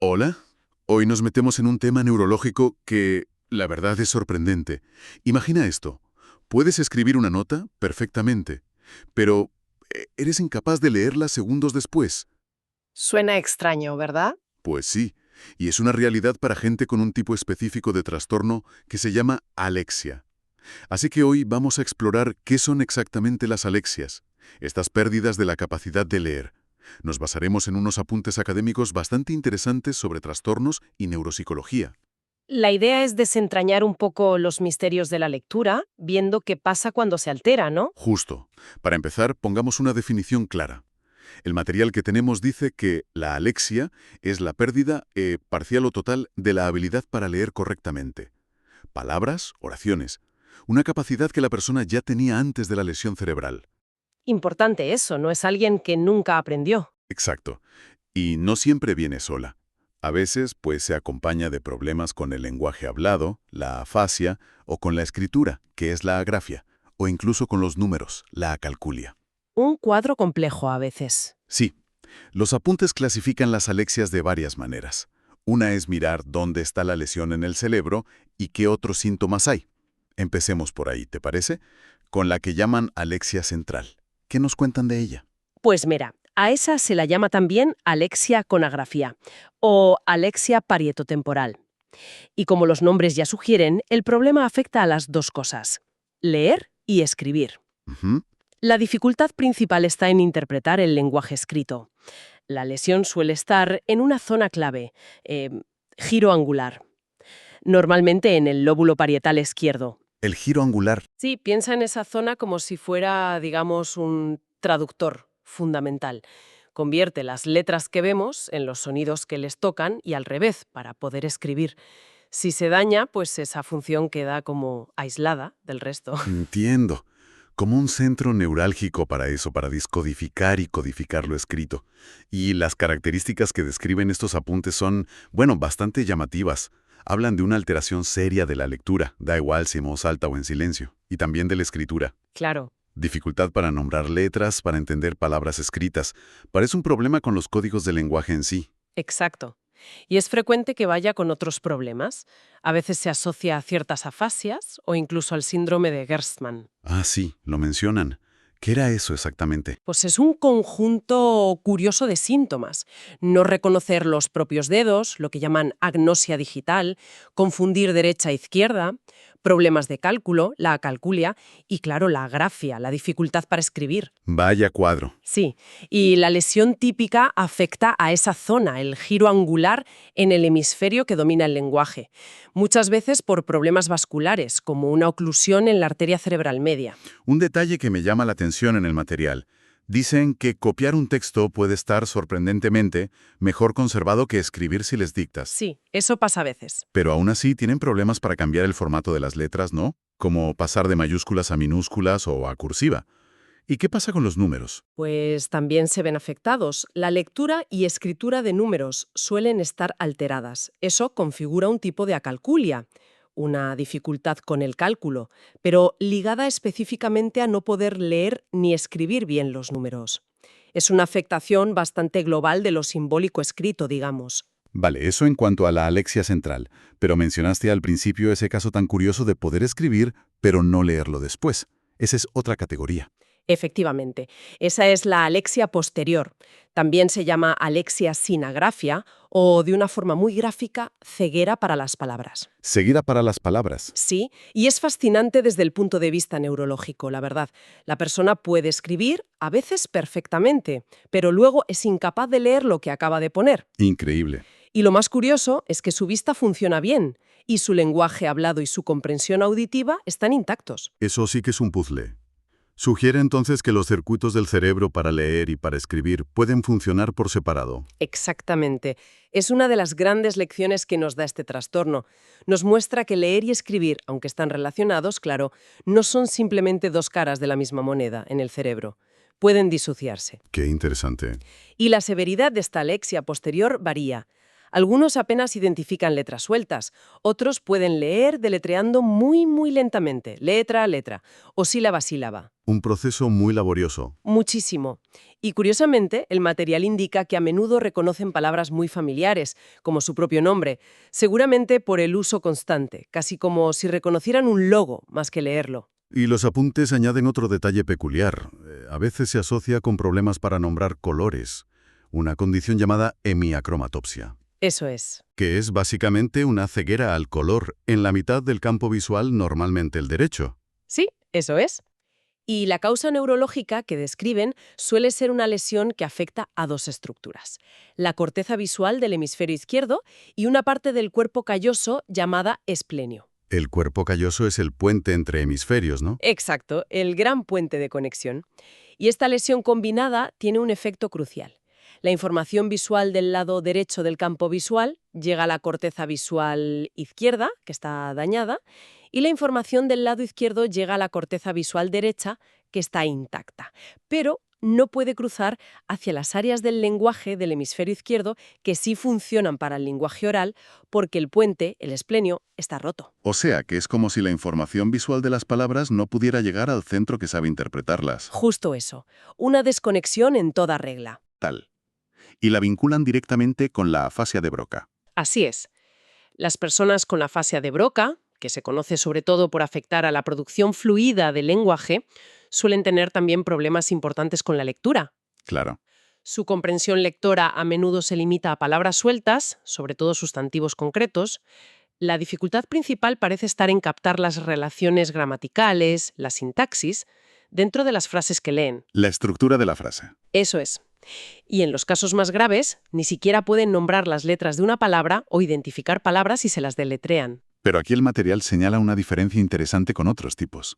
Hola, hoy nos metemos en un tema neurológico que, la verdad, es sorprendente. Imagina esto, puedes escribir una nota perfectamente, pero eres incapaz de leerla segundos después. Suena extraño, ¿verdad? Pues sí, y es una realidad para gente con un tipo específico de trastorno que se llama alexia. Así que hoy vamos a explorar qué son exactamente las alexias, estas pérdidas de la capacidad de leer. Nos basaremos en unos apuntes académicos bastante interesantes sobre trastornos y neuropsicología. La idea es desentrañar un poco los misterios de la lectura, viendo qué pasa cuando se altera, ¿no? Justo. Para empezar, pongamos una definición clara. El material que tenemos dice que la alexia es la pérdida parcial o total de la habilidad para leer correctamente. Palabras, oraciones. Una capacidad que la persona ya tenía antes de la lesión cerebral. Importante eso, no es alguien que nunca aprendió. Exacto. Y no siempre viene sola. A veces, pues, se acompaña de problemas con el lenguaje hablado, la afasia, o con la escritura, que es la agrafia, o incluso con los números, la acalculia. Un cuadro complejo a veces. Sí, los apuntes clasifican las alexias de varias maneras. Una es mirar dónde está la lesión en el cerebro y qué otros síntomas hay. Empecemos por ahí, ¿te parece? Con la que llaman alexia central. ¿Qué nos cuentan de ella? Pues mira, a esa se la llama también alexia con agrafía o alexia parietotemporal. Y como los nombres ya sugieren, el problema afecta a las dos cosas, leer y escribir. Ujú. La dificultad principal está en interpretar el lenguaje escrito. La lesión suele estar en una zona clave, eh, giro angular, normalmente en el lóbulo parietal izquierdo. El giro angular. Sí, piensa en esa zona como si fuera, digamos, un traductor fundamental. Convierte las letras que vemos en los sonidos que les tocan y al revés, para poder escribir. Si se daña, pues esa función queda como aislada del resto. Entiendo. Como un centro neurálgico para eso, para descodificar y codificar lo escrito. Y las características que describen estos apuntes son, bueno, bastante llamativas. Hablan de una alteración seria de la lectura, da igual si en voz alta o en silencio, y también de la escritura. Claro, Dificultad para nombrar letras, para entender palabras escritas. Parece un problema con los códigos del lenguaje en sí. exacto. Y es frecuente que vaya con otros problemas. A veces se asocia a ciertas afasias o incluso al síndrome de Gerstmann. Ah, sí, lo mencionan. ¿Qué era eso exactamente? Pues es un conjunto curioso de síntomas. No reconocer los propios dedos, lo que llaman agnosia digital, confundir derecha e izquierda, problemas de cálculo, la acalculia y, claro, la agrafia, la dificultad para escribir. Vaya cuadro. Sí, y la lesión típica afecta a esa zona, el giro angular en el hemisferio que domina el lenguaje, muchas veces por problemas vasculares, como una oclusión en la arteria cerebral media. Un detalle que me llama la atención en el material. Dicen que copiar un texto puede estar sorprendentemente mejor conservado que escribir si les dictas. Sí, eso pasa a veces. Pero aún así tienen problemas para cambiar el formato de las letras, ¿no? Como pasar de mayúsculas a minúsculas o a cursiva. ¿Y qué pasa con los números? Pues también se ven afectados. La lectura y escritura de números suelen estar alteradas. Eso configura un tipo de acalculia, una dificultad con el cálculo, pero ligada específicamente a no poder leer ni escribir bien los números. Es una afectación bastante global de lo simbólico escrito, digamos. Vale, eso en cuanto a la alexia central, pero mencionaste al principio ese caso tan curioso de poder escribir, pero no leerlo después. Esa es otra categoría. Efectivamente, esa es la alexia posterior. También se llama alexia sin agrafia o, de una forma muy gráfica, ceguera para las palabras. Seguida para las palabras. Sí, y es fascinante desde el punto de vista neurológico, la verdad. La persona puede escribir, a veces perfectamente, pero luego es incapaz de leer lo que acaba de poner. Increíble. Y lo más curioso es que su vista funciona bien, y su lenguaje hablado y su comprensión auditiva están intactos. Eso sí que es un puzzle. Sugiere entonces que los circuitos del cerebro para leer y para escribir pueden funcionar por separado. Exactamente. Es una de las grandes lecciones que nos da este trastorno. Nos muestra que leer y escribir, aunque están relacionados, claro, no son simplemente dos caras de la misma moneda en el cerebro. Pueden disociarse. Qué interesante. Y la severidad de esta alexia posterior varía. Algunos apenas identifican letras sueltas, otros pueden leer deletreando muy, muy lentamente, letra a letra, o sílaba a sílaba. Un proceso muy laborioso. Muchísimo. Y curiosamente, el material indica que a menudo reconocen palabras muy familiares, como su propio nombre, seguramente por el uso constante, casi como si reconocieran un logo más que leerlo. Y los apuntes añaden otro detalle peculiar. A veces se asocia con problemas para nombrar colores, una condición llamada hemiacromatopsia, Eso es. que es básicamente una ceguera al color en la mitad del campo visual, normalmente el derecho. Sí, eso es. Y la causa neurológica que describen suele ser una lesión que afecta a dos estructuras: la corteza visual del hemisferio izquierdo y una parte del cuerpo calloso llamada esplenio. El cuerpo calloso es el puente entre hemisferios, ¿no? Exacto, el gran puente de conexión. Y esta lesión combinada tiene un efecto crucial. La información visual del lado derecho del campo visual llega a la corteza visual izquierda, que está dañada, y la información del lado izquierdo llega a la corteza visual derecha, que está intacta. Pero no puede cruzar hacia las áreas del lenguaje del hemisferio izquierdo que sí funcionan para el lenguaje oral, porque el puente, el esplenio, está roto. O sea, que es como si la información visual de las palabras no pudiera llegar al centro que sabe interpretarlas. Justo eso, una desconexión en toda regla. Tal. Y la vinculan directamente con la afasia de Broca. Así es. Las personas con afasia de Broca, que se conoce sobre todo por afectar a la producción fluida del lenguaje, suelen tener también problemas importantes con la lectura. Claro. Su comprensión lectora a menudo se limita a palabras sueltas, sobre todo sustantivos concretos. La dificultad principal parece estar en captar las relaciones gramaticales, la sintaxis, dentro de las frases que leen. La estructura de la frase. Eso es. Y en los casos más graves, ni siquiera pueden nombrar las letras de una palabra o identificar palabras si se las deletrean. Pero aquí el material señala una diferencia interesante con otros tipos.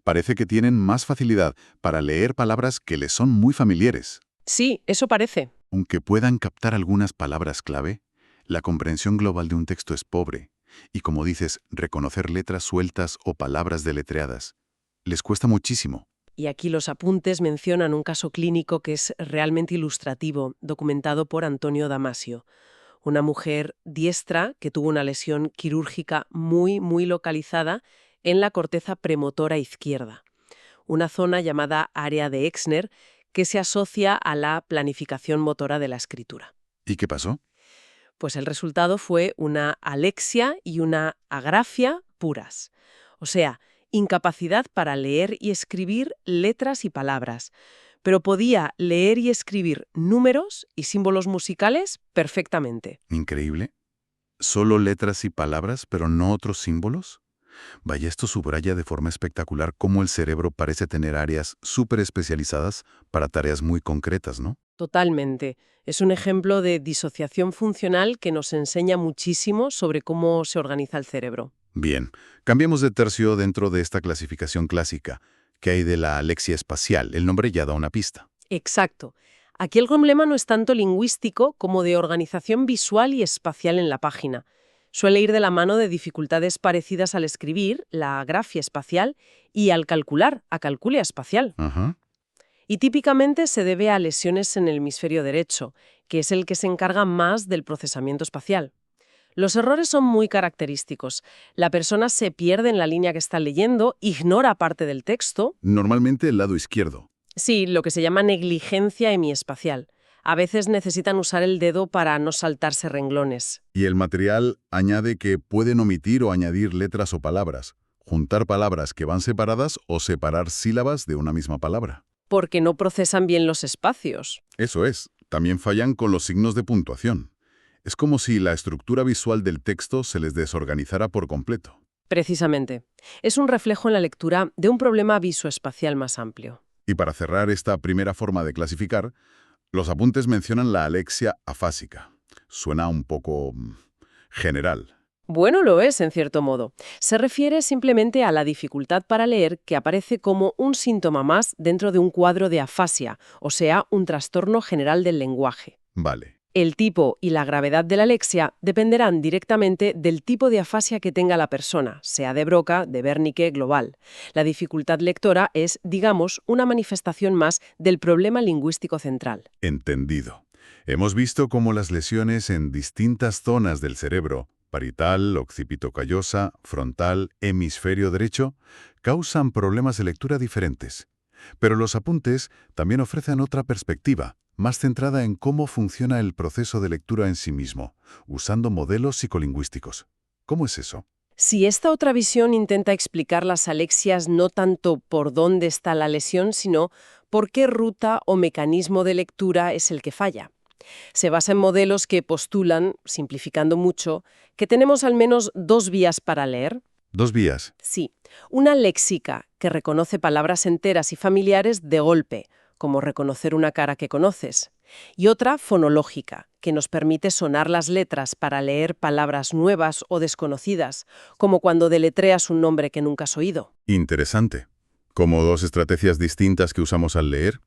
Parece que tienen más facilidad para leer palabras que les son muy familiares. Sí, eso parece. Aunque puedan captar algunas palabras clave, la comprensión global de un texto es pobre. Y como dices, reconocer letras sueltas o palabras deletreadas les cuesta muchísimo. Y aquí los apuntes mencionan un caso clínico que es realmente ilustrativo, documentado por Antonio Damasio. Una mujer diestra que tuvo una lesión quirúrgica muy, muy localizada en la corteza premotora izquierda, una zona llamada área de Exner que se asocia a la planificación motora de la escritura. ¿Y qué pasó? Pues el resultado fue una alexia y una agrafia puras. O sea, incapacidad para leer y escribir letras y palabras, pero podía leer y escribir números y símbolos musicales perfectamente. Increíble. ¿Solo letras y palabras, pero no otros símbolos? Vaya, esto subraya de forma espectacular cómo el cerebro parece tener áreas súper especializadas para tareas muy concretas, ¿no? Totalmente. Es un ejemplo de disociación funcional que nos enseña muchísimo sobre cómo se organiza el cerebro. Bien, cambiemos de tercio dentro de esta clasificación clásica. ¿Qué hay de la alexia espacial? El nombre ya da una pista. Exacto. Aquí el problema no es tanto lingüístico como de organización visual y espacial en la página. Suele ir de la mano de dificultades parecidas al escribir, la agrafia espacial, y al calcular, a calculia espacial. Ajá. Y típicamente se debe a lesiones en el hemisferio derecho, que es el que se encarga más del procesamiento espacial. Los errores son muy característicos. La persona se pierde en la línea que está leyendo, ignora parte del texto. Normalmente el lado izquierdo. Sí, lo que se llama negligencia hemiespacial. A veces necesitan usar el dedo para no saltarse renglones. Y el material añade que pueden omitir o añadir letras o palabras, juntar palabras que van separadas o separar sílabas de una misma palabra. Porque no procesan bien los espacios. Eso es, también fallan con los signos de puntuación. Es como si la estructura visual del texto se les desorganizara por completo. Precisamente. Es un reflejo en la lectura de un problema visoespacial más amplio. Y para cerrar esta primera forma de clasificar, los apuntes mencionan la alexia afásica. Suena un poco general. Bueno, lo es, en cierto modo. Se refiere simplemente a la dificultad para leer que aparece como un síntoma más dentro de un cuadro de afasia, o sea, un trastorno general del lenguaje. Vale. El tipo y la gravedad de la alexia dependerán directamente del tipo de afasia que tenga la persona, sea de Broca, de Wernicke, global. La dificultad lectora es, digamos, una manifestación más del problema lingüístico central. Entendido. Hemos visto cómo las lesiones en distintas zonas del cerebro, parietal, occipito callosa, frontal, hemisferio derecho, causan problemas de lectura diferentes. Pero los apuntes también ofrecen otra perspectiva, más centrada en cómo funciona el proceso de lectura en sí mismo, usando modelos psicolingüísticos. ¿Cómo es eso? Si esta otra visión intenta explicar las alexias no tanto por dónde está la lesión, sino por qué ruta o mecanismo de lectura es el que falla. Se basa en modelos que postulan, simplificando mucho, que tenemos al menos dos vías para leer. Dos vías. Sí, una léxica, que reconoce palabras enteras y familiares de golpe, como reconocer una cara que conoces, y otra fonológica, que nos permite sonar las letras para leer palabras nuevas o desconocidas, como cuando deletreas un nombre que nunca has oído. Interesante. Como dos estrategias distintas que usamos al leer.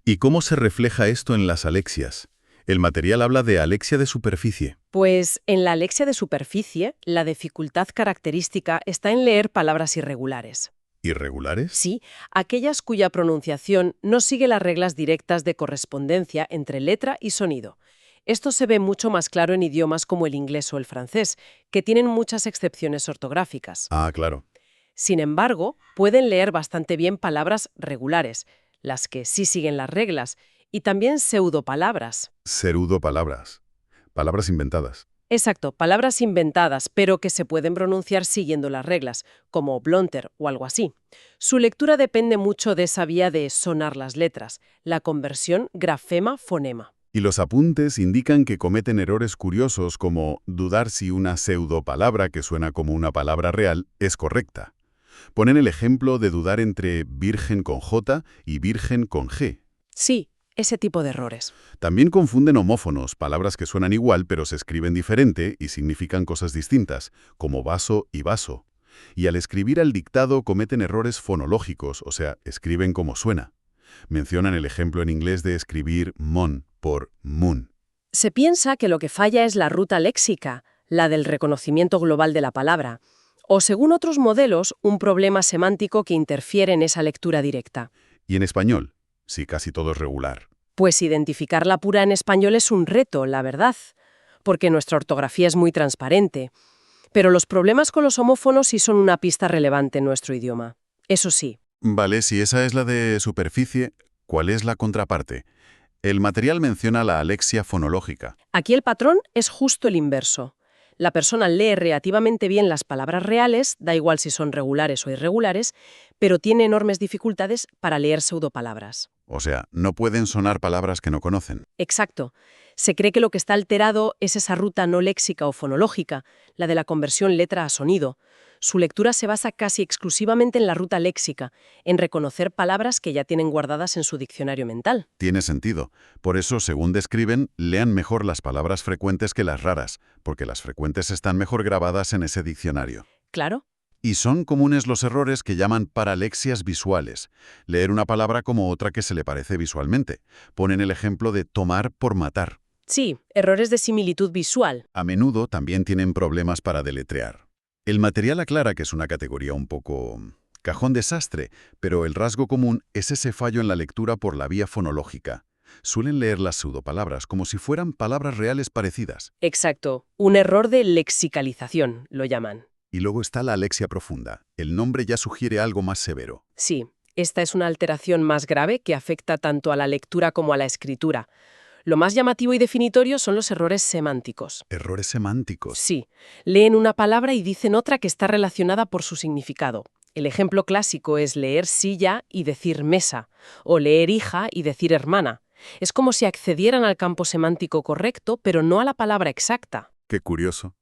¿Y cómo se refleja esto en las alexias? El material habla de alexia de superficie. Pues en la alexia de superficie, la dificultad característica está en leer palabras irregulares. ¿Irregulares? Sí, aquellas cuya pronunciación no sigue las reglas directas de correspondencia entre letra y sonido. Esto se ve mucho más claro en idiomas como el inglés o el francés, que tienen muchas excepciones ortográficas. Ah, claro. Sin embargo, pueden leer bastante bien palabras regulares, las que sí siguen las reglas, y también pseudopalabras. Pseudopalabras. Palabras inventadas. Exacto, palabras inventadas, pero que se pueden pronunciar siguiendo las reglas, como blonter o algo así. Su lectura depende mucho de esa vía de sonar las letras, la conversión grafema-fonema. Y los apuntes indican que cometen errores curiosos como dudar si una pseudopalabra que suena como una palabra real es correcta. Ponen el ejemplo de dudar entre virgen con J y virgen con G. Sí, ese tipo de errores. También confunden homófonos, palabras que suenan igual pero se escriben diferente y significan cosas distintas, como vaso y vaso. Y al escribir al dictado cometen errores fonológicos, o sea, escriben como suena. Mencionan el ejemplo en inglés de escribir mon por moon. Se piensa que lo que falla es la ruta léxica, la del reconocimiento global de la palabra, o según otros modelos, un problema semántico que interfiere en esa lectura directa. Y en español, sí, casi todo es regular. Pues identificarla pura en español es un reto, la verdad, porque nuestra ortografía es muy transparente. Pero los problemas con los homófonos sí son una pista relevante en nuestro idioma. Eso sí. Vale, si esa es la de superficie, ¿cuál es la contraparte? El material menciona la alexia fonológica. Aquí el patrón es justo el inverso. La persona lee relativamente bien las palabras reales, da igual si son regulares o irregulares, pero tiene enormes dificultades para leer pseudopalabras. O sea, no pueden sonar palabras que no conocen. Exacto. Se cree que lo que está alterado es esa ruta no léxica o fonológica, la de la conversión letra a sonido. Su lectura se basa casi exclusivamente en la ruta léxica, en reconocer palabras que ya tienen guardadas en su diccionario mental. Tiene sentido. Por eso, según describen, lean mejor las palabras frecuentes que las raras, porque las frecuentes están mejor grabadas en ese diccionario. ¿Claro? Y son comunes los errores que llaman paralexias visuales. Leer una palabra como otra que se le parece visualmente. Ponen el ejemplo de tomar por matar. Sí, errores de similitud visual. A menudo también tienen problemas para deletrear. El material aclara que es una categoría un poco cajón desastre, pero el rasgo común es ese fallo en la lectura por la vía fonológica. Suelen leer las pseudopalabras como si fueran palabras reales parecidas. Exacto. Un error de lexicalización, lo llaman. Y luego está la alexia profunda. El nombre ya sugiere algo más severo. Sí, esta es una alteración más grave que afecta tanto a la lectura como a la escritura. Lo más llamativo y definitorio son los errores semánticos. Errores semánticos. Sí, leen una palabra y dicen otra que está relacionada por su significado. El ejemplo clásico es leer silla y decir mesa, o leer hija y decir hermana. Es como si accedieran al campo semántico correcto, pero no a la palabra exacta. Qué curioso.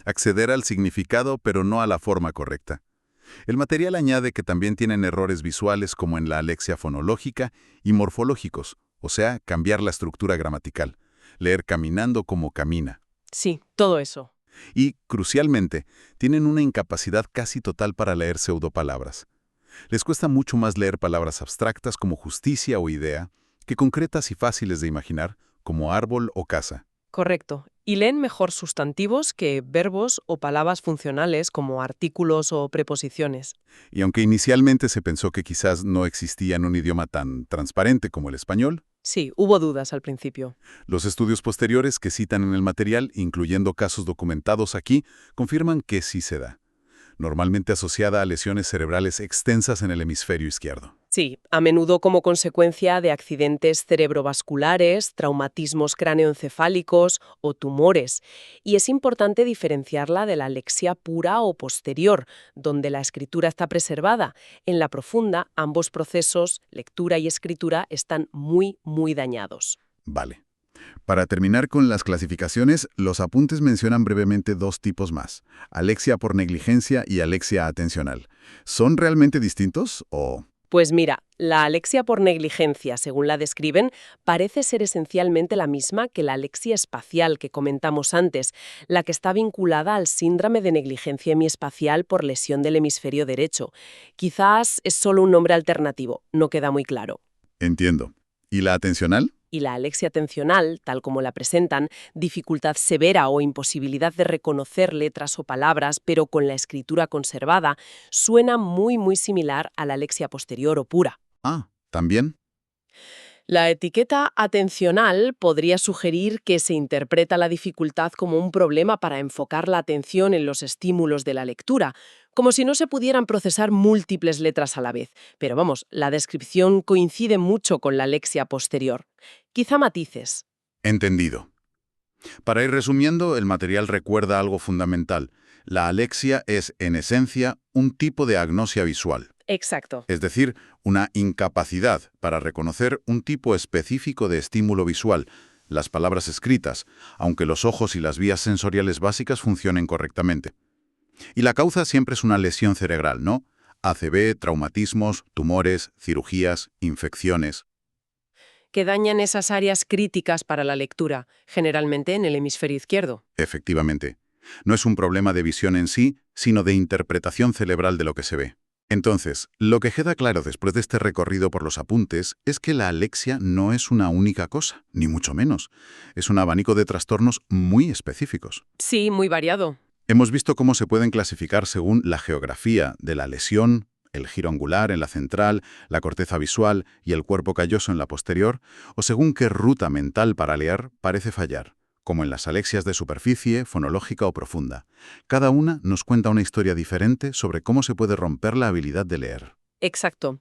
Acceder al significado, pero no a la forma correcta. El material añade que también tienen errores visuales como en la alexia fonológica y morfológicos, o sea, cambiar la estructura gramatical, leer caminando como camina. Sí, todo eso. Y, crucialmente, tienen una incapacidad casi total para leer pseudopalabras. Les cuesta mucho más leer palabras abstractas como justicia o idea, que concretas y fáciles de imaginar, como árbol o casa. Correcto. Y leen mejor sustantivos que verbos o palabras funcionales como artículos o preposiciones. Y aunque inicialmente se pensó que quizás no existía en un idioma tan transparente como el español, Sí, hubo dudas al principio. Los estudios posteriores que citan en el material, incluyendo casos documentados aquí, confirman que sí se da, normalmente asociada a lesiones cerebrales extensas en el hemisferio izquierdo. Sí, a menudo como consecuencia de accidentes cerebrovasculares, traumatismos cráneoencefálicos o tumores. Y es importante diferenciarla de la alexia pura o posterior, donde la escritura está preservada. En la profunda, ambos procesos, lectura y escritura, están muy dañados. Vale. Para terminar con las clasificaciones, los apuntes mencionan brevemente dos tipos más, alexia por negligencia y alexia atencional. ¿Son realmente distintos o...? Pues mira, la alexia por negligencia, según la describen, parece ser esencialmente la misma que la alexia espacial que comentamos antes, la que está vinculada al síndrome de negligencia hemiespacial por lesión del hemisferio derecho. Quizás es solo un nombre alternativo, no queda muy claro. Entiendo. ¿Y la atencional? Y la alexia atencional, tal como la presentan, dificultad severa o imposibilidad de reconocer letras o palabras, pero con la escritura conservada, suena muy similar a la alexia posterior o pura. Ah, ¿también? La etiqueta atencional podría sugerir que se interpreta la dificultad como un problema para enfocar la atención en los estímulos de la lectura, como si no se pudieran procesar múltiples letras a la vez. Pero vamos, la descripción coincide mucho con la alexia posterior. Quizá matices. Entendido. Para ir resumiendo, el material recuerda algo fundamental. La alexia es, en esencia, un tipo de agnosia visual. Exacto. Es decir, una incapacidad para reconocer un tipo específico de estímulo visual, las palabras escritas, aunque los ojos y las vías sensoriales básicas funcionen correctamente. Y la causa siempre es una lesión cerebral, ¿no? ACV, traumatismos, tumores, cirugías, infecciones. Que dañan esas áreas críticas para la lectura, generalmente en el hemisferio izquierdo. Efectivamente. No es un problema de visión en sí, sino de interpretación cerebral de lo que se ve. Entonces, lo que queda claro después de este recorrido por los apuntes es que la alexia no es una única cosa, ni mucho menos. Es un abanico de trastornos muy específicos. Sí, muy variado. Hemos visto cómo se pueden clasificar según la geografía de la lesión, el giro angular en la central, la corteza visual y el cuerpo calloso en la posterior, o según qué ruta mental para leer parece fallar, como en las alexias de superficie, fonológica o profunda. Cada una nos cuenta una historia diferente sobre cómo se puede romper la habilidad de leer. Exacto.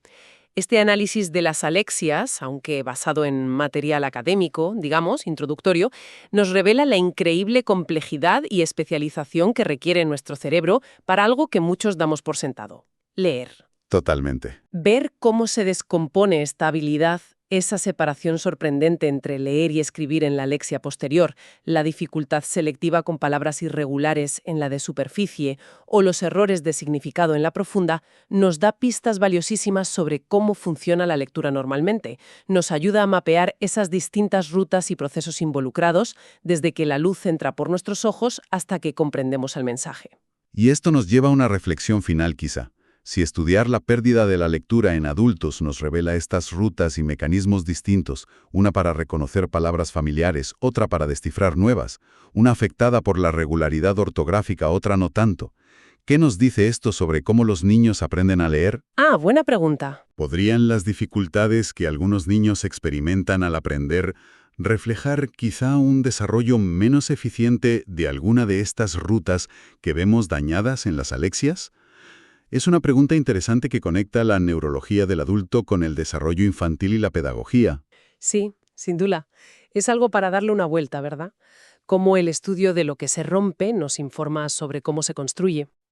Este análisis de las alexias, aunque basado en material académico, digamos, introductorio, nos revela la increíble complejidad y especialización que requiere nuestro cerebro para algo que muchos damos por sentado: leer. Totalmente. Ver cómo se descompone esta habilidad, esa separación sorprendente entre leer y escribir en la alexia posterior, la dificultad selectiva con palabras irregulares en la de superficie o los errores de significado en la profunda, nos da pistas valiosísimas sobre cómo funciona la lectura normalmente. Nos ayuda a mapear esas distintas rutas y procesos involucrados, desde que la luz entra por nuestros ojos hasta que comprendemos el mensaje. Y esto nos lleva a una reflexión final quizá. Si estudiar la pérdida de la lectura en adultos nos revela estas rutas y mecanismos distintos, una para reconocer palabras familiares, otra para descifrar nuevas, una afectada por la regularidad ortográfica, otra no tanto, ¿qué nos dice esto sobre cómo los niños aprenden a leer? Ah, buena pregunta. ¿Podrían las dificultades que algunos niños experimentan al aprender reflejar quizá un desarrollo menos eficiente de alguna de estas rutas que vemos dañadas en las alexias? Es una pregunta interesante que conecta la neurología del adulto con el desarrollo infantil y la pedagogía. Sí, sin duda. Es algo para darle una vuelta, ¿verdad? Cómo el estudio de lo que se rompe nos informa sobre cómo se construye.